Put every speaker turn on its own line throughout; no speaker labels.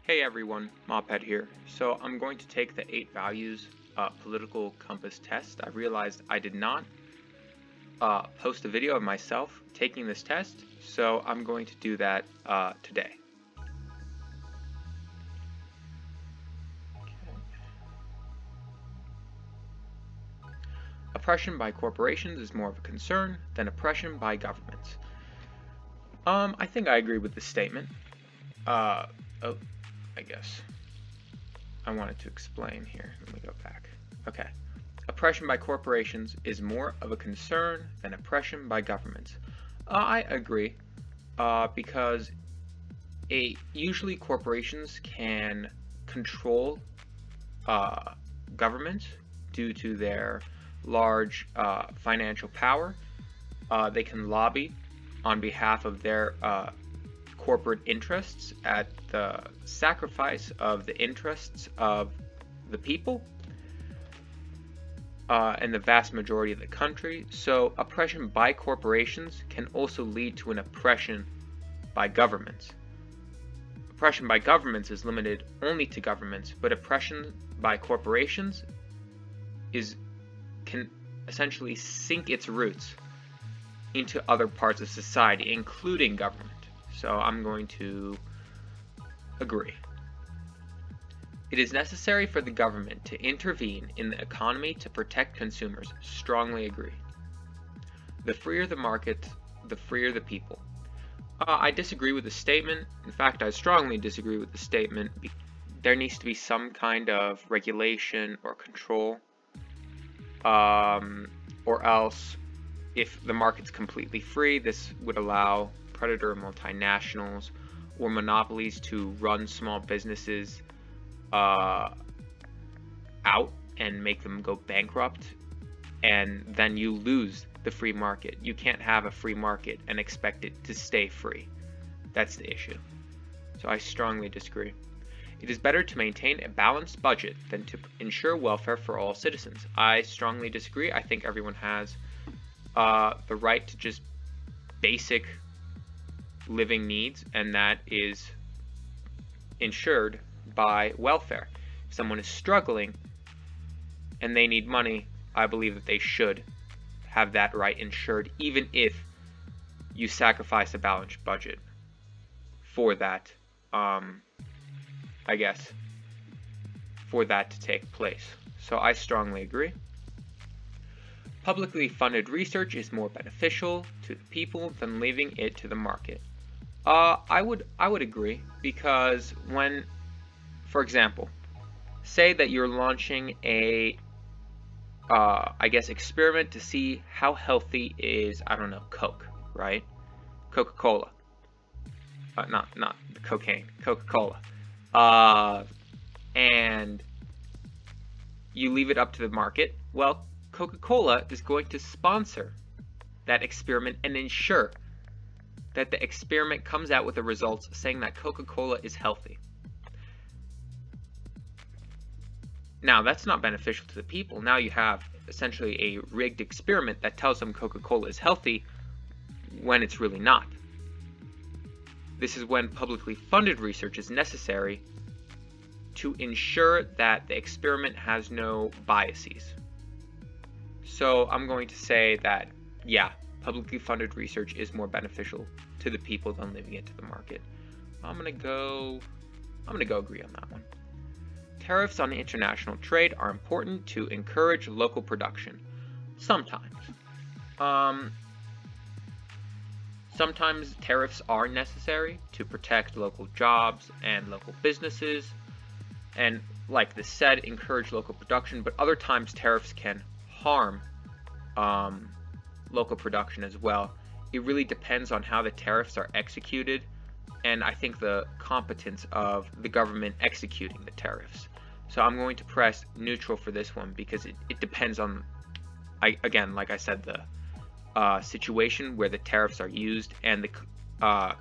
Hey everyone, Moped here. So I'm going to take the 8 values political compass test. I realized I did not post a video of myself taking this test, so I'm going to do that today. Oppression by corporations is more of a concern than oppression by governments. I think I agree with this statement. I guess I wanted to explain here. Let me go back. Okay. Oppression by corporations is more of a concern than oppression by governments. I agree, because usually corporations can control governments due to their large financial power. They can lobby on behalf of their corporate interests at the sacrifice of the interests of the people and the vast majority of the country. So oppression by corporations can also lead to an oppression by governments. Oppression by governments is limited only to governments, but oppression by corporations can essentially sink its roots into other parts of society, including government. So I'm going to agree. It is necessary for the government to intervene in the economy to protect consumers. Strongly agree. The freer the market, the freer the people. I disagree with the statement. In fact, I strongly disagree with the statement. There needs to be some kind of regulation or control, or else if the market's completely free, this would allow predator multinationals or monopolies to run small businesses out and make them go bankrupt, and then you lose the free market. You can't have a free market and expect it to stay free. That's the issue. So I strongly disagree. It is better to maintain a balanced budget than to ensure welfare for all citizens. I strongly disagree. I think everyone has the right to just basic living needs, and that is ensured by welfare. If someone is struggling and they need money, I believe that they should have that right ensured, even if you sacrifice a balanced budget for that, for that to take place. So I strongly agree. Publicly funded research is more beneficial to the people than leaving it to the market. I would agree, because when, for example, say that you're launching a experiment to see how healthy is, I don't know, Coke, right? Coca-Cola. Not the cocaine, Coca-Cola. And you leave it up to the market. Well, Coca-Cola is going to sponsor that experiment and ensure that the experiment comes out with the results saying that Coca-Cola is healthy. Now, that's not beneficial to the people. Now you have essentially a rigged experiment that tells them Coca-Cola is healthy when it's really not. This is when publicly funded research is necessary to ensure that the experiment has no biases. So I'm going to say that, yeah, publicly funded research is more beneficial to the people than leaving it to the market. I'm gonna go agree on that one. Tariffs on international trade are important to encourage local production. Sometimes. Sometimes tariffs are necessary to protect local jobs and local businesses, and like this said, encourage local production, but other times tariffs can harm local production as well. It really depends on how the tariffs are executed, and I think the competence of the government executing the tariffs. So I'm going to press neutral for this one, because it depends on, again, like I said, the situation where the tariffs are used and the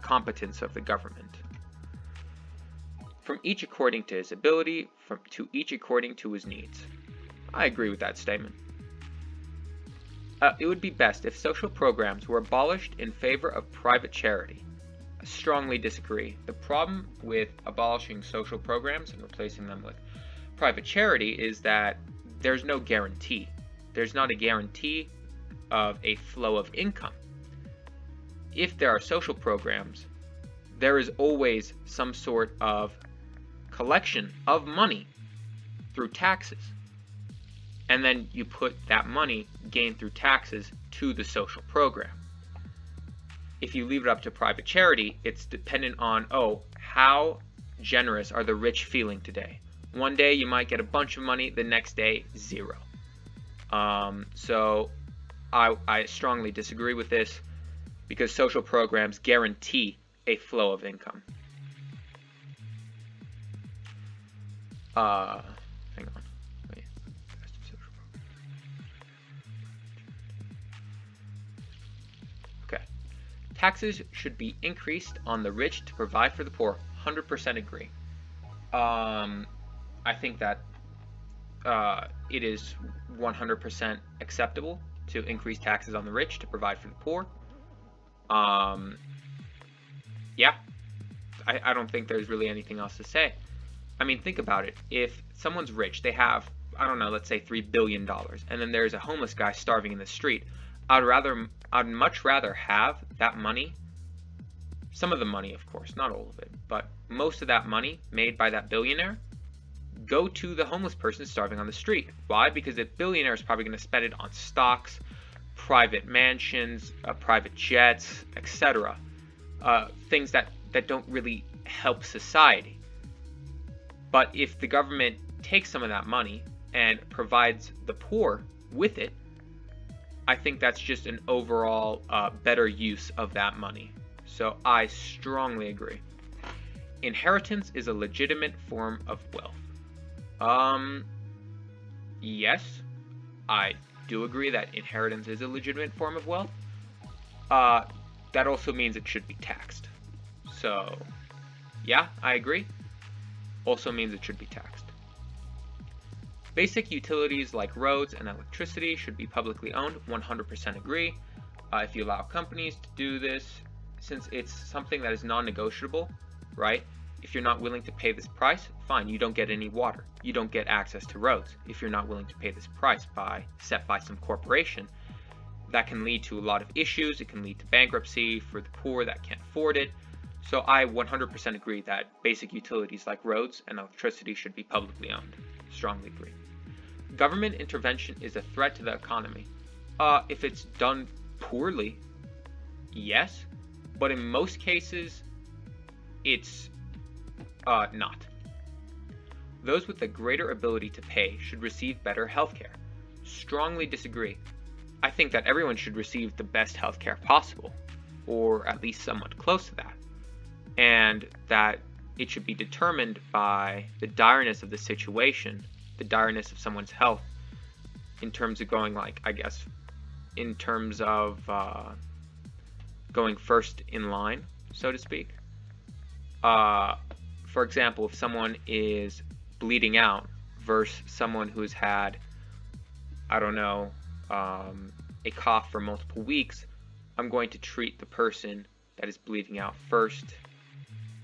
competence of the government. From each according to his ability, to each according to his needs. I agree with that statement. It would be best if social programs were abolished in favor of private charity. I Strongly disagree. The problem with abolishing social programs and replacing them with private charity is that there's no guarantee. There's not a guarantee of a flow of income. If there are social programs, there is always some sort of collection of money through taxes. And then you put that money gained through taxes to the social program. If you leave it up to private charity, it's dependent on, how generous are the rich feeling today? One day you might get a bunch of money, the next day, zero. So I strongly disagree with this because social programs guarantee a flow of income. Hang on. Wait. Okay. Taxes should be increased on the rich to provide for the poor. 100% agree. I think that it is 100% acceptable to increase taxes on the rich to provide for the poor. Yeah, I don't think there's really anything else to say. I mean, think about it. If someone's rich, they have, I don't know, let's say $3 billion, and then there's a homeless guy starving in the street. I'd much rather have that money, some of the money, of course, not all of it, but most of that money made by that billionaire go to the homeless person starving on the street. Why? Because the billionaire is probably going to spend it on stocks, private mansions, private jets, etc. Things that don't really help society. But if the government takes some of that money and provides the poor with it, I think that's just an overall better use of that money. So I strongly agree. Inheritance is a legitimate form of wealth. Yes, I do agree that inheritance is a legitimate form of wealth. That also means it should be taxed. So, yeah, I agree. Also means it should be taxed. Basic utilities like roads and electricity should be publicly owned. 100% agree. If you allow companies to do this, since it's something that is non-negotiable, right? If you're not willing to pay this price, fine, you don't get any water. You don't get access to roads. If you're not willing to pay this price set by some corporation, that can lead to a lot of issues. It can lead to bankruptcy for the poor that can't afford it. So I 100% agree that basic utilities like roads and electricity should be publicly owned. Strongly agree. Government intervention is a threat to the economy. If it's done poorly, yes, but in most cases, it's not. Those with a greater ability to pay should receive better healthcare. Strongly disagree. I think that everyone should receive the best healthcare possible, or at least somewhat close to that, and that it should be determined by the direness of the situation, the direness of someone's health, in terms of going, like, I guess, in terms of going first in line, so to speak. For example, if someone is bleeding out versus someone who's had, I don't know, a cough for multiple weeks, I'm going to treat the person that is bleeding out first,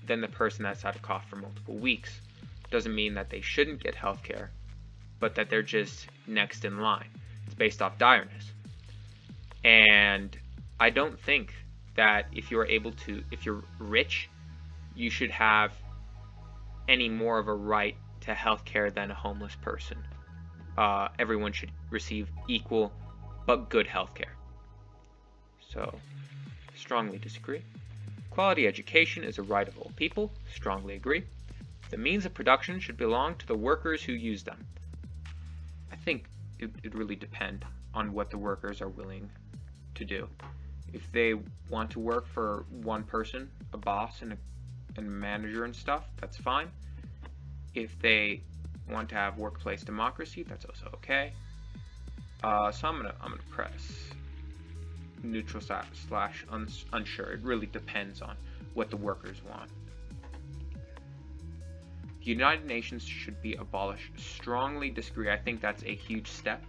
then the person that's had a cough for multiple weeks. Doesn't mean that they shouldn't get healthcare, but that they're just next in line. It's based off direness. And I don't think that if you're rich, you should have any more of a right to healthcare than a homeless person. Everyone should receive equal but good healthcare. So, strongly disagree. Quality education is a right of all people. Strongly agree. The means of production should belong to the workers who use them. I think it really depends on what the workers are willing to do. If they want to work for one person, a boss and a manager and stuff, that's fine. If they want to have workplace democracy, that's also okay. So I'm gonna press neutral / unsure. It really depends on what the workers want. The United Nations should be abolished. Strongly disagree. I think that's a huge step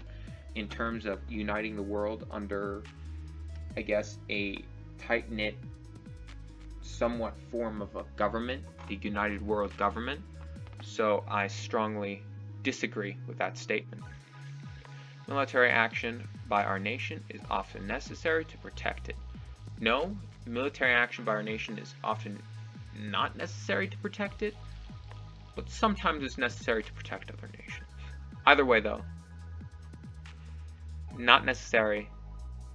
in terms of uniting the world under, I guess, a tight-knit somewhat form of a government, the United World Government, so I strongly disagree with that statement. Military action by our nation is often necessary to protect it. No, military action by our nation is often not necessary to protect it, but sometimes it's necessary to protect other nations. Either way, though, not necessary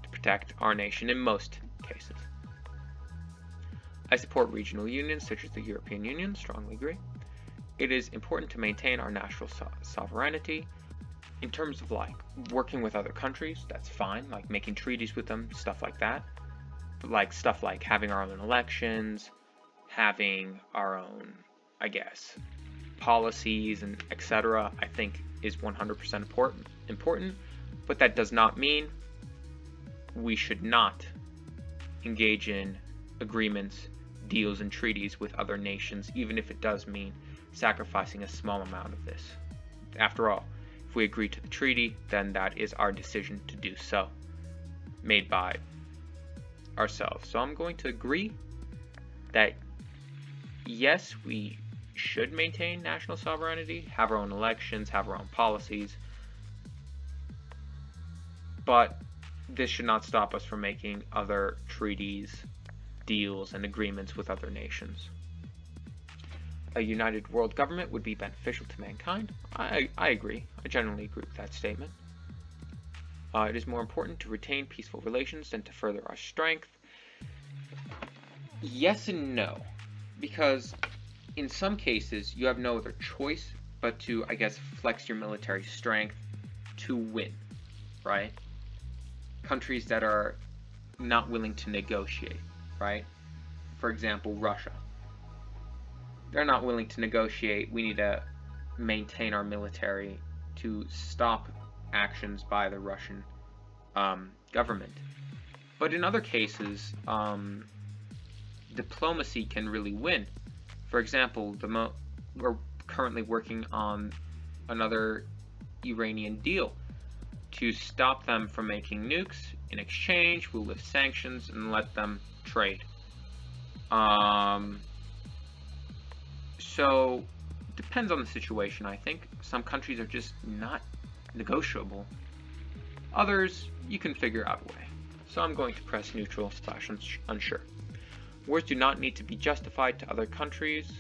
to protect our nation in most cases. I support regional unions such as the European Union, strongly agree. It is important to maintain our national sovereignty. In terms of like working with other countries, that's fine, like making treaties with them, stuff like that. But like stuff like having our own elections, having our own, I guess, policies and etc., I think is 100% important, but that does not mean we should not engage in agreements, deals, and treaties with other nations, even if it does mean sacrificing a small amount of this. After all, if we agree to the treaty, then that is our decision to do so, made by ourselves. So I'm going to agree that yes, we should maintain national sovereignty, have our own elections, have our own policies, but this should not stop us from making other treaties, deals, and agreements with other nations. A united world government would be beneficial to mankind. I agree. I generally agree with that statement. It is more important to retain peaceful relations than to further our strength. Yes and no, because in some cases you have no other choice but to, I guess, flex your military strength to win, right? Countries that are not willing to negotiate, right? For example, Russia. They're not willing to negotiate. We need to maintain our military to stop actions by the Russian government. But in other cases, diplomacy can really win. For example, we're currently working on another Iranian deal to stop them from making nukes. In exchange, we'll lift sanctions and let them trade. So, depends on the situation, I think. Some countries are just not negotiable. Others, you can figure out a way. So I'm going to press neutral / unsure. Wars do not need to be justified to other countries.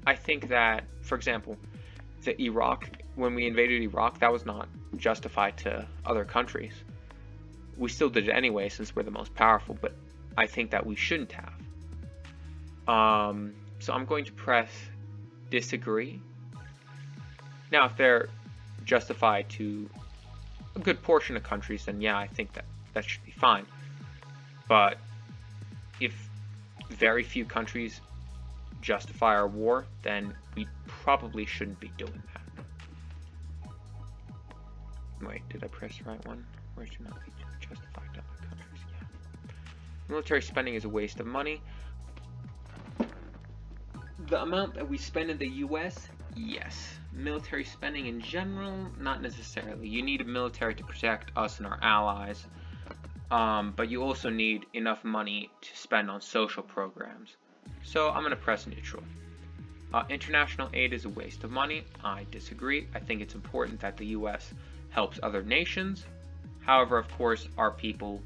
I think that, for example, when we invaded Iraq, that was not justified to other countries. We still did it anyway since we're the most powerful, but I think that we shouldn't have. So I'm going to press disagree. Now, if they're justified to a good portion of countries, then yeah, I think that should be fine. But if very few countries justify our war, then we probably shouldn't be doing that. Wait, did I press the right one? Where should not be justified to other countries? Yeah. Military spending is a waste of money. The amount that we spend in the US, yes. Military spending in general, not necessarily. You need a military to protect us and our allies, but you also need enough money to spend on social programs. So I'm going to press neutral. International aid is a waste of money. I disagree. I think it's important that the US helps other nations. However, of course, our people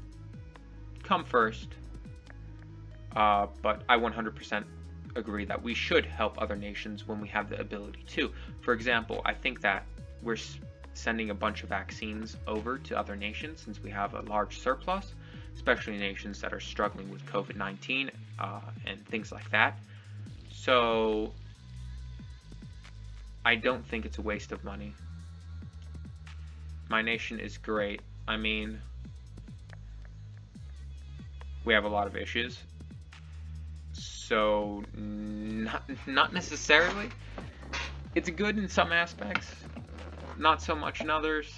come first. But I 100% agree that we should help other nations when we have the ability to. For example, I think that we're sending a bunch of vaccines over to other nations since we have a large surplus, especially nations that are struggling with COVID-19 and things like that. So I don't think it's a waste of money. My nation is great. I mean, we have a lot of issues. So, not necessarily. It's good in some aspects, not so much in others.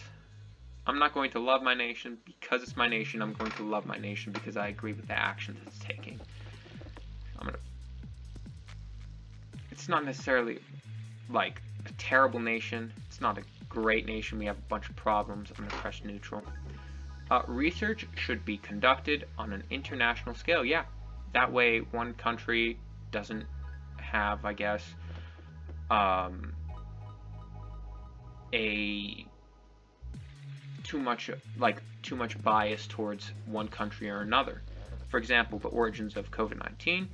I'm not going to love my nation because it's my nation. I'm going to love my nation because I agree with the actions it's taking. It's not necessarily like a terrible nation. It's not a great nation. We have a bunch of problems. I'm going to press neutral. Research should be conducted on an international scale. Yeah, That way, one country doesn't have, I guess, too much bias towards one country or another. For example, the origins of COVID-19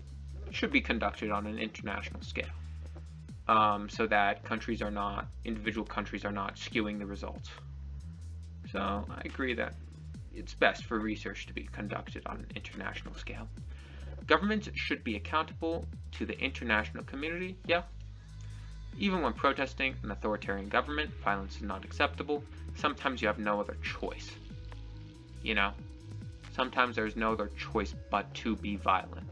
should be conducted on an international scale, so that individual countries are not skewing the results. So I agree that it's best for research to be conducted on an international scale. Governments should be accountable to the international community, yeah. Even when protesting an authoritarian government, violence is not acceptable. Sometimes you have no other choice. Sometimes there's no other choice but to be violent.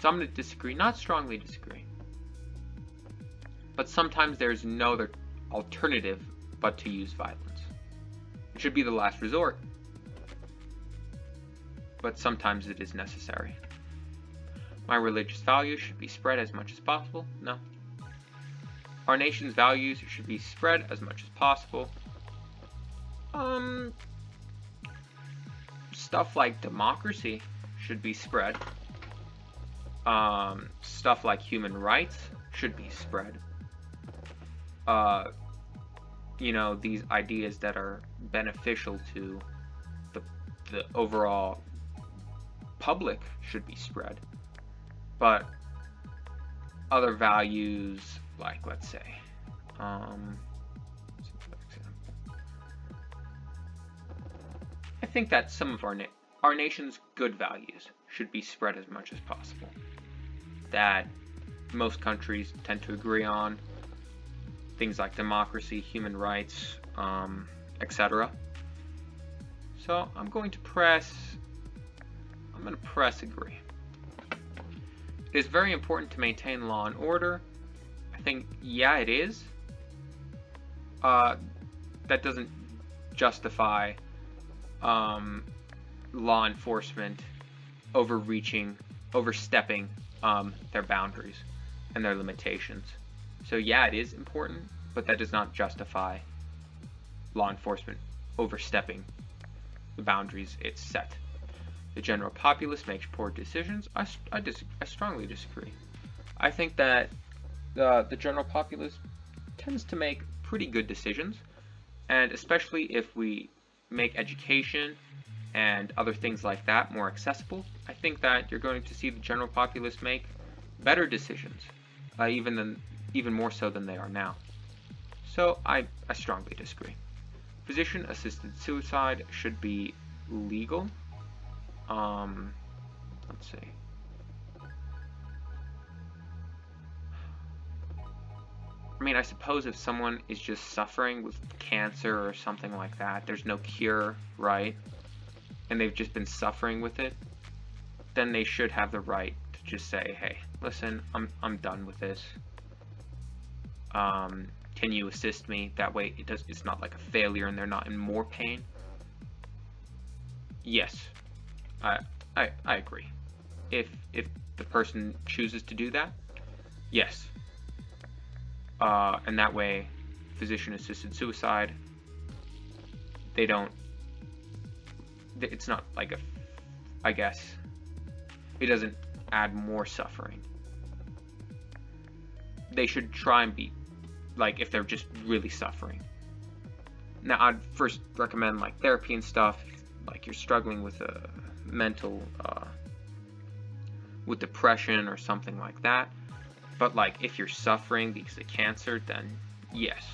So I'm going to disagree, not strongly disagree. But sometimes there's no other alternative but to use violence. It should be the last resort. But sometimes it is necessary. My religious values should be spread as much as possible. No. Our nation's values should be spread as much as possible. Stuff like democracy should be spread. Stuff like human rights should be spread. These ideas that are beneficial to the overall public should be spread. But other values, like, let's say, I think that some of our nation's good values should be spread as much as possible, that most countries tend to agree on, things like democracy, human rights, etc. So I'm going to press agree. It is very important to maintain law and order. I think, yeah, it is. That doesn't justify law enforcement overstepping their boundaries and their limitations. So yeah, it is important, but that does not justify law enforcement overstepping the boundaries it's set. The general populace makes poor decisions. I strongly disagree. I think that the general populace tends to make pretty good decisions, and especially if we make education and other things like that more accessible, I think that you're going to see the general populace make better decisions, even more so than they are now. So I strongly disagree. Physician-assisted suicide should be legal. Let's see. I mean, I suppose if someone is just suffering with cancer or something like that, there's no cure, right? And they've just been suffering with it, then they should have the right to just say, hey, listen, I'm done with this. Can you assist me? That way it's not like a failure and they're not in more pain. Yes. I agree. If the person chooses to do that, yes. And that way, physician-assisted suicide, it's not like I guess, it doesn't add more suffering. They should try and be, like, if they're just really suffering. Now, I'd first recommend, like, therapy and stuff, like you're struggling with a with depression or something like that. But like if you're suffering because of cancer, then yes.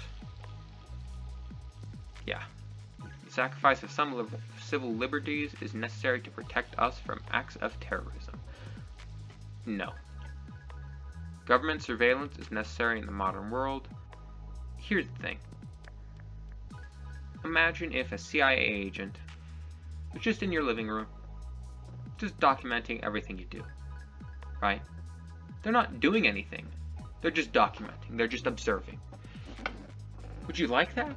Yeah. The sacrifice of some civil liberties is necessary to protect us from acts of terrorism. No. Government surveillance is necessary in the modern world. Here's the thing. Imagine if a CIA agent was just in your living room, just documenting everything you do, right? They're not doing anything. They're just documenting. They're just observing. Would you like that?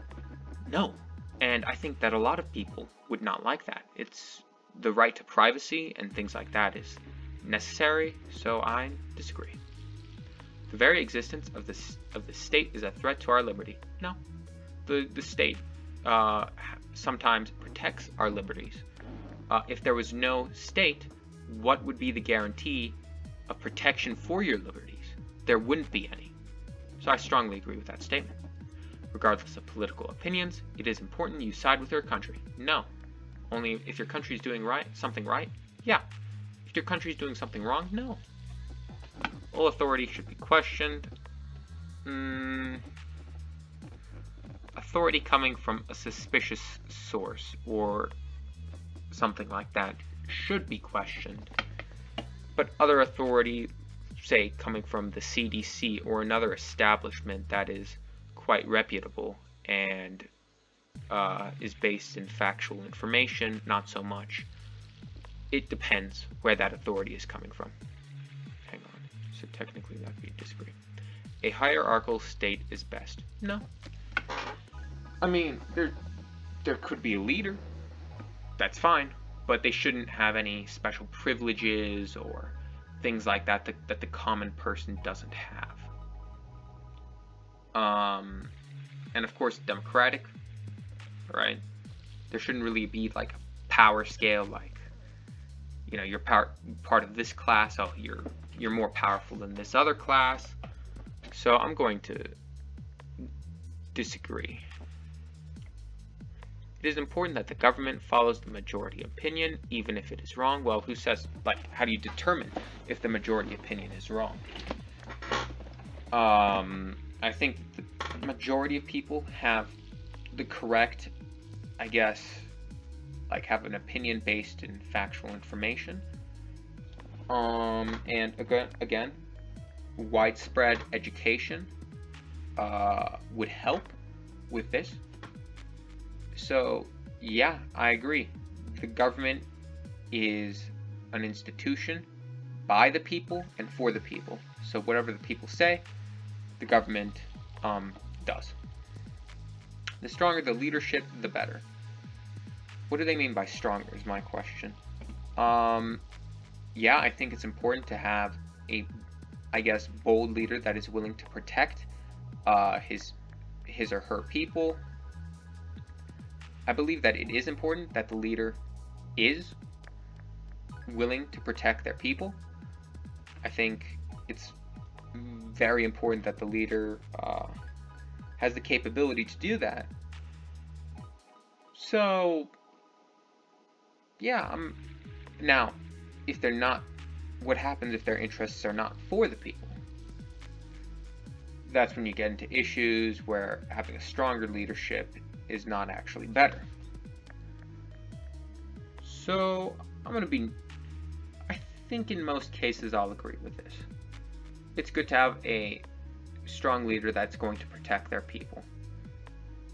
No. And I think that a lot of people would not like that. It's the right to privacy and things like that is necessary, so I disagree. The very existence of the state is a threat to our liberty. No. The state sometimes protects our liberties. If there was no state, what would be the guarantee of protection for your liberties? There wouldn't be any. So I strongly agree with that statement. Regardless of political opinions, it is important you side with your country. No. Only if your country is doing something right? Yeah. If your country is doing something wrong? No. All authority should be questioned. Authority coming from a suspicious source or something like that should be questioned. But other authority, say, coming from the CDC or another establishment that is quite reputable and is based in factual information, not so much. It depends where that authority is coming from. Hang on. So technically that would be disagree. A hierarchical state is best. No. I mean, there could be a leader. That's fine. But they shouldn't have any special privileges or things like that that the common person doesn't have. And of course, democratic, right? There shouldn't really be like a power scale, like, you know, you're part of this class, oh, you're more powerful than this other class. So I'm going to disagree. It is important that the government follows the majority opinion, even if it is wrong. Well, who says, like, how do you determine if the majority opinion is wrong? I think the majority of people have the correct, I guess, like, have an opinion based in factual information. And again, widespread education would help with this. So, yeah, I agree. The government is an institution by the people and for the people. So whatever the people say, the government does. The stronger the leadership, the better. What do they mean by stronger is my question. Yeah, I think it's important to have a, I guess, bold leader that is willing to protect his or her people. I believe that it is important that the leader is willing to protect their people. I think it's very important that the leader has the capability to do that. So, yeah, now, if they're not, what happens if their interests are not for the people? That's when you get into issues where having a stronger leadership is not actually better. So, I think in most cases I'll agree with this. It's good to have a strong leader that's going to protect their people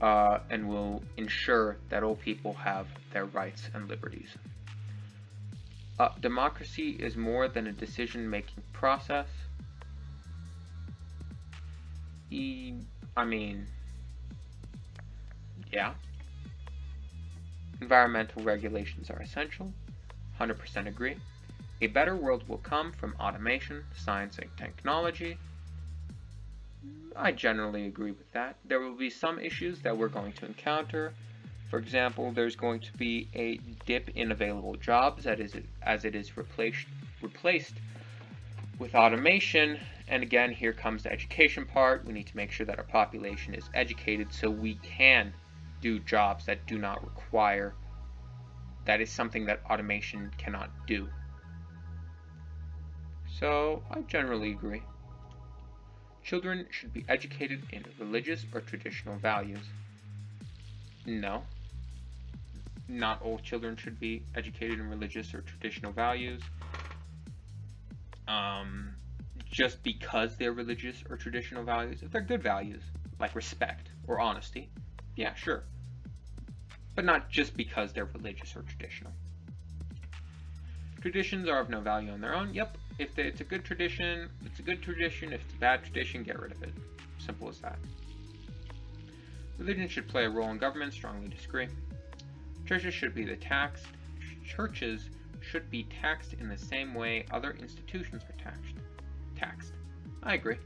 and will ensure that all people have their rights and liberties. Democracy is more than a decision-making process. I mean, yeah. Environmental regulations are essential. 100% agree. A better world will come from automation, science, and technology. I generally agree with that. There will be some issues that we're going to encounter. For example, there's going to be a dip in available jobs as it is replaced with automation. And again, here comes the education part. We need to make sure that our population is educated so we can do jobs that do not require, that is something that automation cannot do. So I generally agree. Children should be educated in religious or traditional values. No. Not all children should be educated in religious or traditional values. Just because they're religious or traditional values. If they're good values, like respect or honesty, yeah, sure. But not just because they're religious or traditional. Traditions are of no value on their own. Yep, if it's a good tradition, it's a good tradition. If it's a bad tradition, get rid of it. Simple as that. Religion should play a role in government. Strongly disagree. Churches should be Churches should be taxed in the same way other institutions are taxed. I agree.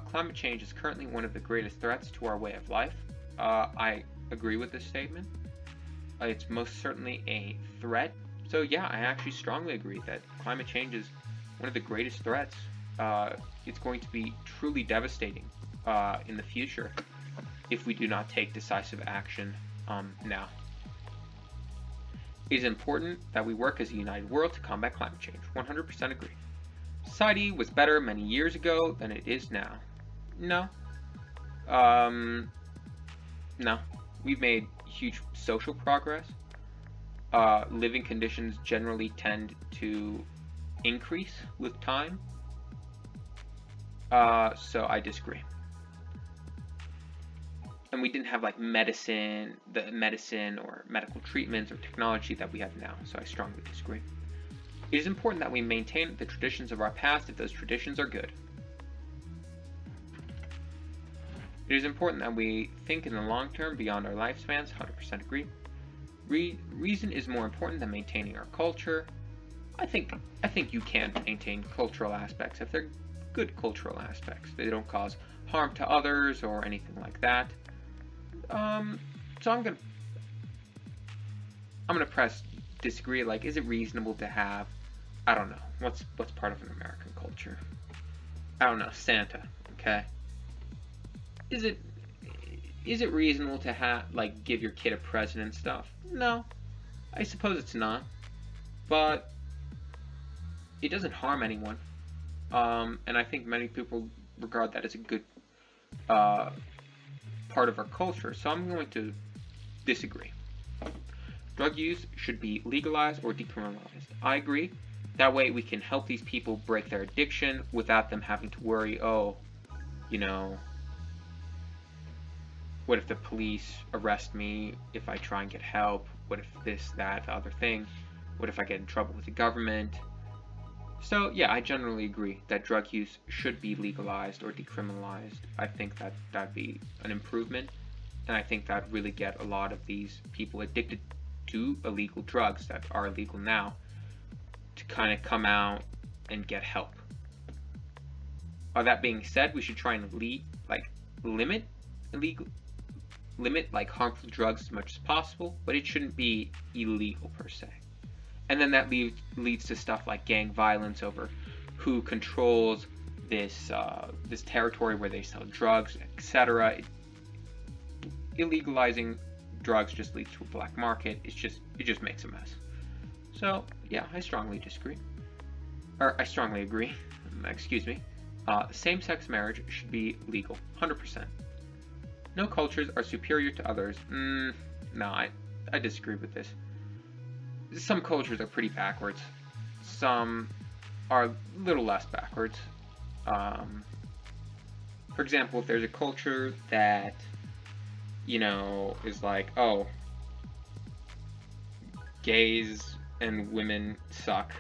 Climate change is currently one of the greatest threats to our way of life. I agree with this statement. It's most certainly a threat, So yeah, I actually strongly agree that climate change is one of the greatest threats. It's going to be truly devastating in the future if we do not take decisive action now. It is important that we work as a united world to combat climate change. 100% agree. Society was better many years ago than it is now. No. No. We've made huge social progress. Living conditions generally tend to increase with time. So I disagree. And we didn't have like medicine or medical treatments or technology that we have now. So I strongly disagree. It is important that we maintain the traditions of our past if those traditions are good. It is important that we think in the long term beyond our lifespans. 100% agree. Reason is more important than maintaining our culture. I think you can maintain cultural aspects if they're good cultural aspects. They don't cause harm to others or anything like that. So I'm gonna press disagree. Like, is it reasonable to have, I don't know, what's part of an American culture? I don't know, Santa. Okay. Is it reasonable to have, like, give your kid a present and stuff? No, I suppose it's not, but it doesn't harm anyone, and I think many people regard that as a good part of our culture. So I'm going to disagree. Drug use should be legalized or decriminalized. I agree. That way we can help these people break their addiction without them having to worry, oh, you know, what if the police arrest me if I try and get help? What if this, that, the other thing? What if I get in trouble with the government? So yeah, I generally agree that drug use should be legalized or decriminalized. I think that that'd be an improvement, and I think that'd really get a lot of these people addicted to illegal drugs that are illegal now to kind of come out and get help. That being said, we should try and limit like harmful drugs as much as possible, but it shouldn't be illegal per se. And then that leads to stuff like gang violence over who controls this territory where they sell drugs, etc. Illegalizing drugs just leads to a black market. It just makes a mess. So yeah, I strongly disagree, or I strongly agree. Excuse me. Same-sex marriage should be legal, 100%. No cultures are superior to others. No, I disagree with this. Some cultures are pretty backwards. Some are a little less backwards. For example, if there's a culture that, is like, oh, gays and women suck,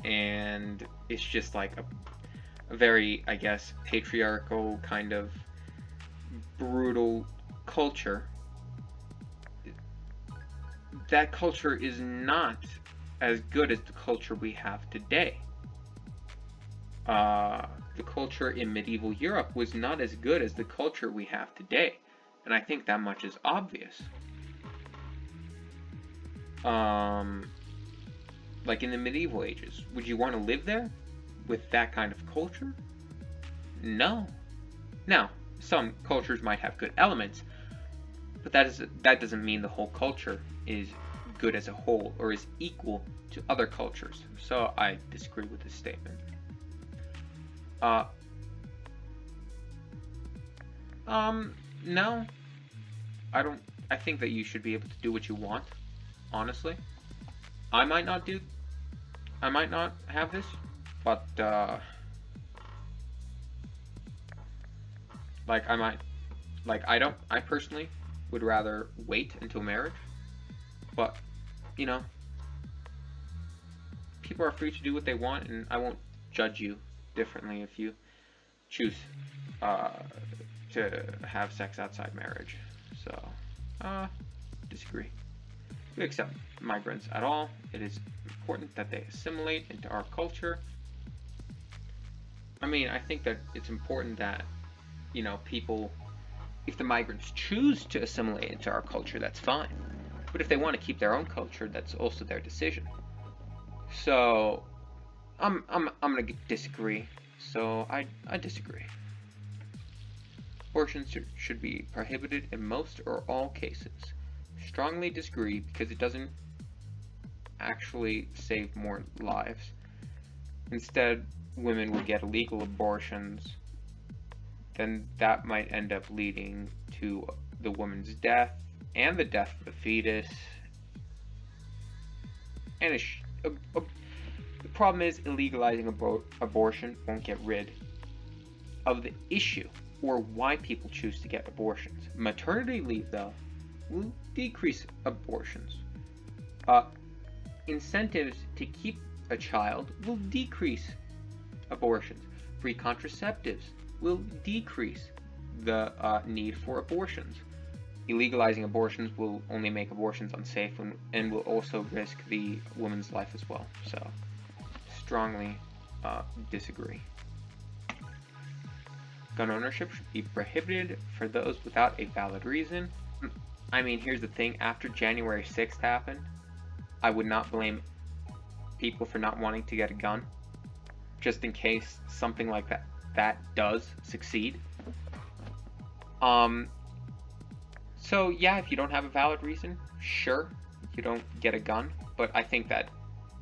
and it's just like a very, I guess, patriarchal kind of brutal culture, that culture is not as good as the culture we have today. The culture in medieval Europe was not as good as the culture we have today, and I think that much is obvious. Like in the medieval ages, would you want to live there with that kind of culture? No. Now, some cultures might have good elements, but that doesn't mean the whole culture is good as a whole or is equal to other cultures. So I disagree with this statement. No, I don't. I think that you should be able to do what you want. Honestly, I might not have this, but I personally would rather wait until marriage, but people are free to do what they want, and I won't judge you differently if you choose to have sex outside marriage. So disagree. If we accept migrants at all, it is important that they assimilate into our culture. I mean, I think that it's important that people, if the migrants choose to assimilate into our culture, that's fine. But if they want to keep their own culture, that's also their decision. So I'm gonna disagree. So I disagree. Abortions should be prohibited in most or all cases. Strongly disagree because it doesn't actually save more lives. Instead, women will get illegal abortions, then that might end up leading to the woman's death and the death of the fetus. And the problem is, illegalizing abortion won't get rid of the issue or why people choose to get abortions. Maternity leave, though, will decrease abortions. Incentives to keep a child will decrease abortions. Free contraceptives will decrease the need for abortions. Illegalizing abortions will only make abortions unsafe and will also risk the woman's life as well. So, strongly disagree. Gun ownership should be prohibited for those without a valid reason. I mean, here's the thing. After January 6th happened, I would not blame people for not wanting to get a gun, just in case something like that does succeed. So yeah, if you don't have a valid reason, sure, you don't get a gun, but I think that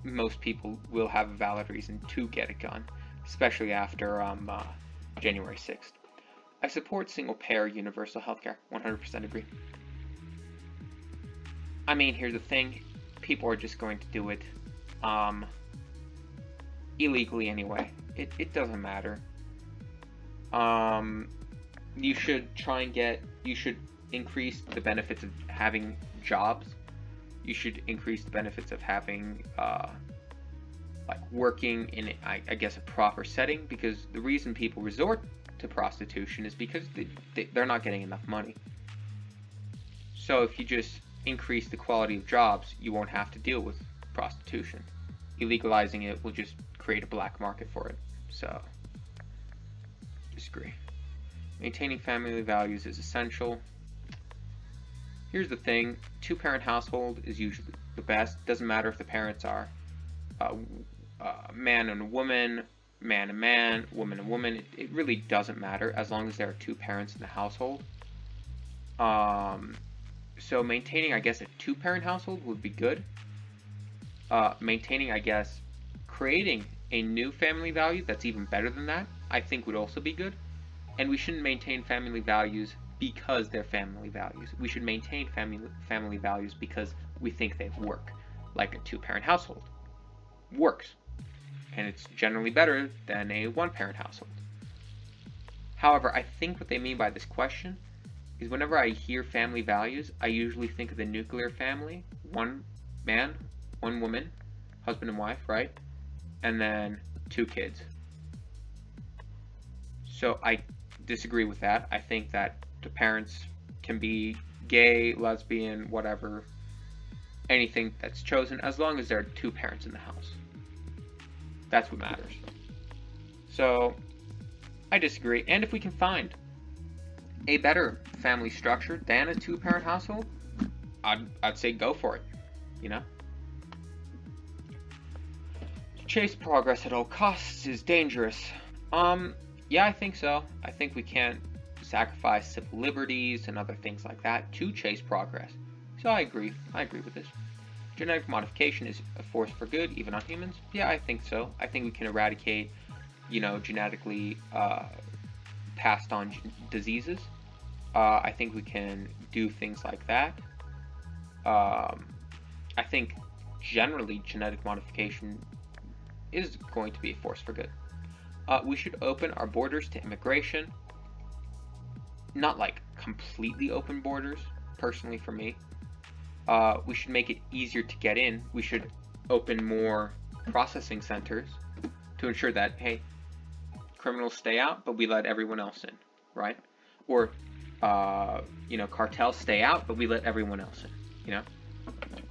most people will have a valid reason to get a gun, especially after January 6th. I support single-payer universal healthcare, 100% agree. I mean, here's the thing, people are just going to do it illegally anyway. It doesn't matter. You should increase the benefits of having jobs. You should increase the benefits of having like working in I guess a proper setting, because the reason people resort to prostitution is because they're not getting enough money. So if you just increase the quality of jobs, you won't have to deal with prostitution. Illegalizing it will just create a black market for it. So disagree. Maintaining family values is essential. Here's the thing, two-parent household is usually the best. Doesn't matter if the parents are man and a woman, man and man, woman and woman. It really doesn't matter as long as there are two parents in the household. So maintaining, I guess, a two-parent household would be good. Maintaining, I guess, creating a new family value that's even better than that, I think would also be good. And we shouldn't maintain family values because they're family values. We should maintain family values because we think they work. Like a two-parent household works, and it's generally better than a one-parent household. However, I think what they mean by this question is whenever I hear family values, I usually think of the nuclear family, one man, one woman, husband and wife, right? And then two kids. So I disagree with that. I think that the parents can be gay, lesbian, whatever, anything that's chosen, as long as there are two parents in the house. That's what matters. So I disagree. And if we can find a better family structure than a two-parent household, I'd say go for it, you know? To chase progress at all costs is dangerous. Yeah, I think so. I think we can't sacrifice civil liberties and other things like that to chase progress. So I agree with this. Genetic modification is a force for good, even on humans? Yeah, I think so. I think we can eradicate, genetically passed on diseases. I think we can do things like that. I think generally genetic modification is going to be a force for good. We should open our borders to immigration. Not like completely open borders, personally for me. We should make it easier to get in. We should open more processing centers to ensure that, hey, criminals stay out, but we let everyone else in, right? Or, cartels stay out, but we let everyone else in,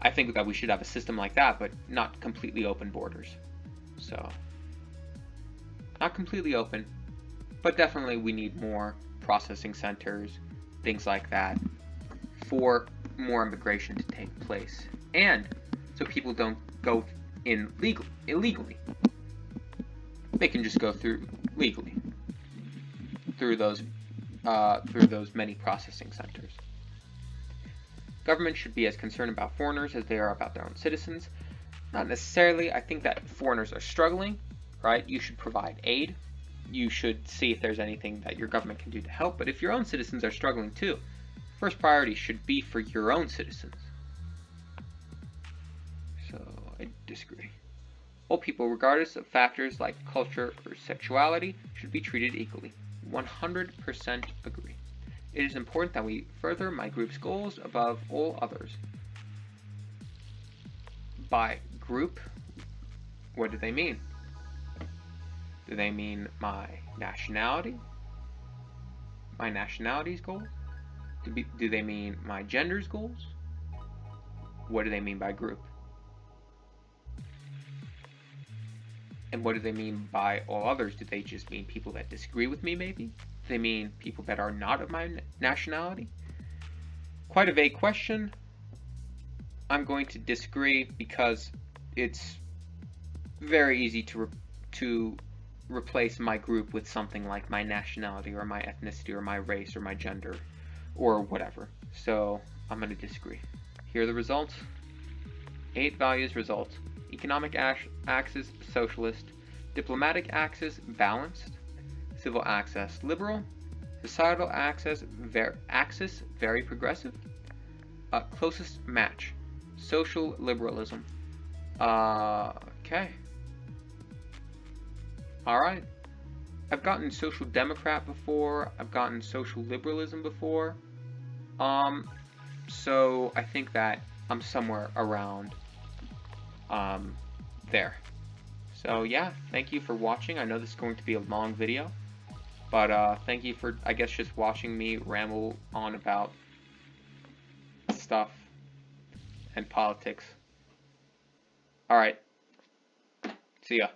I think that we should have a system like that, but not completely open borders. So, not completely open, but definitely we need more processing centers, things like that, for more immigration to take place. And so people don't go illegally. They can just go through legally through those many processing centers. Government should be as concerned about foreigners as they are about their own citizens. Not necessarily. I think that foreigners are struggling, right? You should provide aid. You should see if there's anything that your government can do to help. But if your own citizens are struggling too, first priority should be for your own citizens. So I disagree. All people, regardless of factors like culture or sexuality, should be treated equally. 100% agree. It is important that we further my group's goals above all others. By group, what do they mean? Do they mean my nationality? My nationality's goals? Do they mean my gender's goals? What do they mean by group? And what do they mean by all others? Do they just mean people that disagree with me, maybe? Do they mean people that are not of my nationality? Quite a vague question. I'm going to disagree because it's very easy to replace my group with something like my nationality or my ethnicity or my race or my gender or whatever. So I'm going to disagree. Here are the results. 8 values results. Economic axis, socialist. Diplomatic axis, balanced. Civil axis, liberal. Societal axis, very progressive. Closest match, social liberalism. Okay. Alright. I've gotten social democrat before. I've gotten social liberalism before. So I think that I'm somewhere around there. So yeah, thank you for watching. I know this is going to be a long video, but thank you for, I guess, just watching me ramble on about stuff and politics. Alright, see ya.